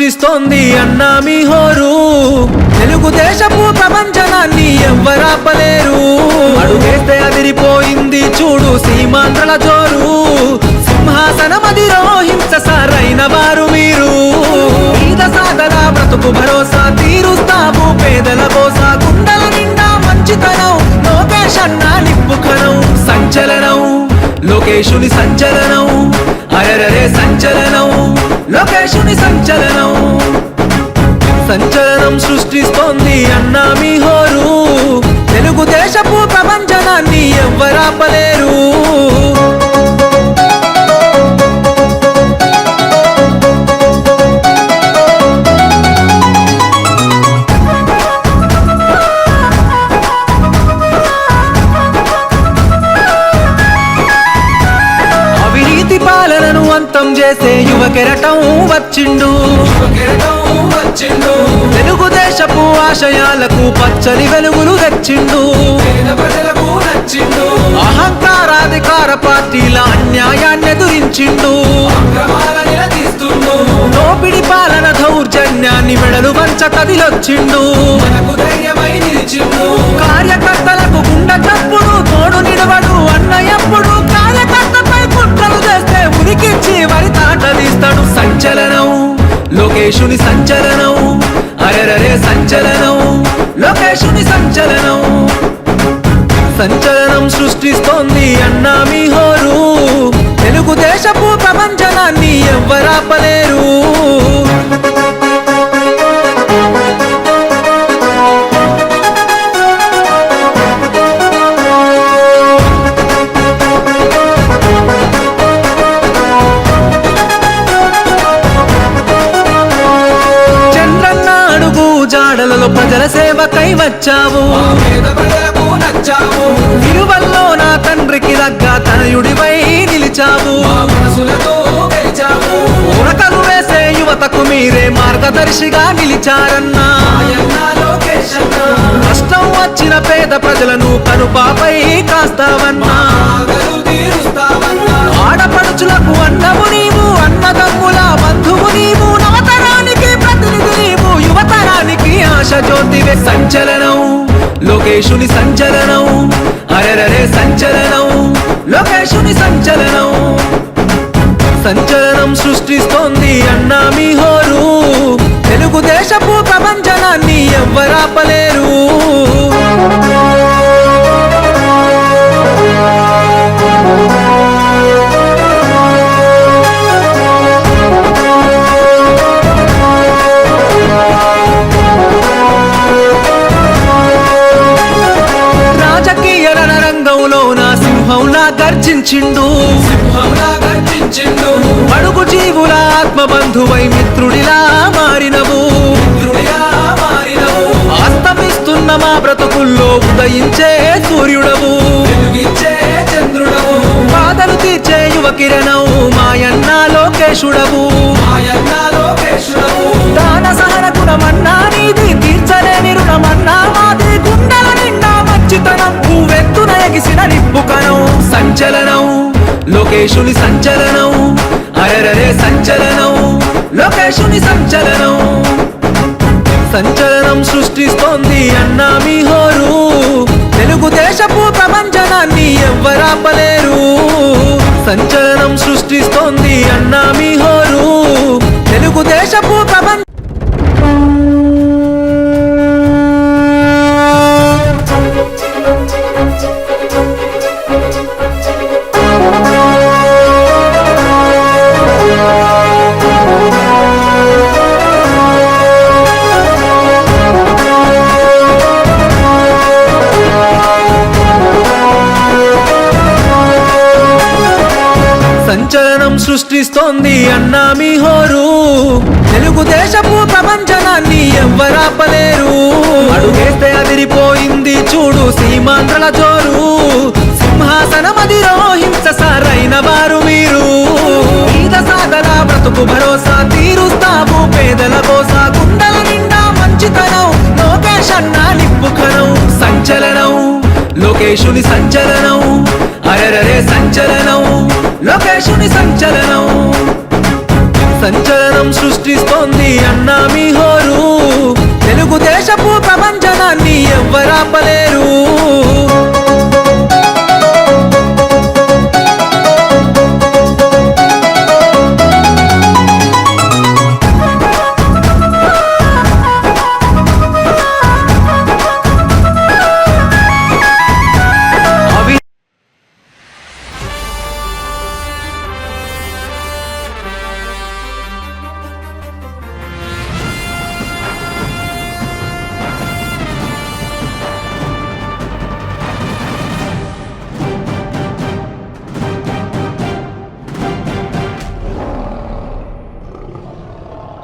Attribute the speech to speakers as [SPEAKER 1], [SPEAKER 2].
[SPEAKER 1] సృష్టిస్తోంది అన్నా మీ హోరు. తెలుగుదేశపు ప్రపంచనాన్ని ఎవ్వరాపలేరు. అడుగేస్తే అదిరిపోయింది చూడు సీమాంధ్రల జోరు. సింహాసనమధిరోహించ సారైన వారు మీరు. పేద సాగర బ్రతుకు భరోసా తీరుస్తావు పేదల బోస. గుండెల నిండా మంచితనం లోకేష్ అన్నా నిప్పుకనం. సంచలనం లోకేశుని సంచలనం. అరెరరే సంచలనం లోకేశుని సంచలనం. సంచలనం సృష్టిస్తోంది అన్నా మీ హోరు. తెలుగుదేశపు ప్రపంచనాన్ని ఎవ్వరాపలేరు. పాలనను అంతం చేసే యువ కెరటం వచ్చిండు. తెలుగుదేశపు ఆశయాలకు పచ్చని వెలుగులు తెచ్చిండు. అహంకారాధికార పార్టీల అన్యాయాన్ని ఎదురించిండు. దోపిడి పాలన దౌర్జన్యాన్ని మెడలు వంచ కదిలొచ్చిండు. కార్యకర్తలకు గుండె చప్పుడు తోడు నిలవడు అన్న ఎప్పుడు. కార్యకర్తపై కుట్రలు చేస్తే ఉనికిచ్చి వరి తాట తీస్తాడు. సంచలనం లోకేశుని సంచలనం. అరెరరే సంచలనం లోకేశుని సంచలనం. సంచలనం సృష్టిస్తోంది అన్నా మీ హోరు. తెలుగుదేశపు ప్రపంచనాన్ని ఎవ్వరాపలేరు. జాడలలో ప్రజల సేవకై వచ్చావు. విలువల్లో నా తండ్రికి దగ్గ తనయుడివై నిలిచావు. ఉరకలు వేసే యువతకు మీరే మార్గదర్శిగా నిలిచారన్నా. కష్టం వచ్చిన పేద ప్రజలను కనుపాపై కాస్తావన్నా. ఆడపడుచులకు అన్నము నీవు. అన్నదమ్ముల బంధువు నీవు. నవతరానికి ప్రతినిధి నీవు. యువతరానికి ఆశ జ్యోతివే. సంచలనం లోకేశుని సంచలనం. అరెరరే సంచలనం లోకేశుని సంచలనం. సంచలనం సృష్టిస్తోంది అన్నా మీ హోరు. తెలుగుదేశపు ప్రపంచనాన్ని ఎవ్వరాపలేరు. గర్జించిండు. అడుగు జీవుల ఆత్మబంధువై మిత్రుడిలా మారినవు. అస్తమిస్తున్న మా బ్రతుకుల్లో ఉదయించే సూర్యుడవు. బాధలు తీర్చే యువ కిరణం మాయన్న లోకేశుడవు. దాన సహన గుణమన్నా నీది. తీర్చలేని రుణమన్నా మాది. గుండెల నిండా మంచితనం పువ్వెత్తున ఎగిసిన నిప్పుకనం. సంచలనం లోకేశుని సంచలనం. అరెరరే సంచలనం లోకేశుని సంచలనం. సంచలనం సృష్టిస్తోంది అన్నా మీ హోరు. తెలుగుదేశపు ప్రపంచనాన్ని ఎవ్వరాపలేరు. సంచలనం సృష్టిస్తోంది అన్నా మీ హోరు. తెలుగుదేశపు ప్రపంచ సంచలనం సృష్టిస్తోంది అన్నా మీ హోరు. తెలుగుదేశపు ప్రపంచనాన్ని ఎవ్వరాపలేరు. అడుగేస్తే అదిరిపోయింది చూడు సీమాంధ్రల జోరు. సింహాసనమధిరోహించ సారైన వారు మీరు. పేద సాగర బ్రతుకు భరోసా తీరుస్తావు పేదల బోస. గుండెల నిండా మంచితనం లోకేష్ అన్నా నిప్పుకనం. సంచలనం లోకేశుని సంచలనం. అరెరరే సంచలనం లోకేశుని సంచలనం. సంచలనం సృష్టిస్తోంది అన్నా మీ హోరు. తెలుగుదేశపు ప్రపంచనాన్ని ఎవ్వరాపలేరు.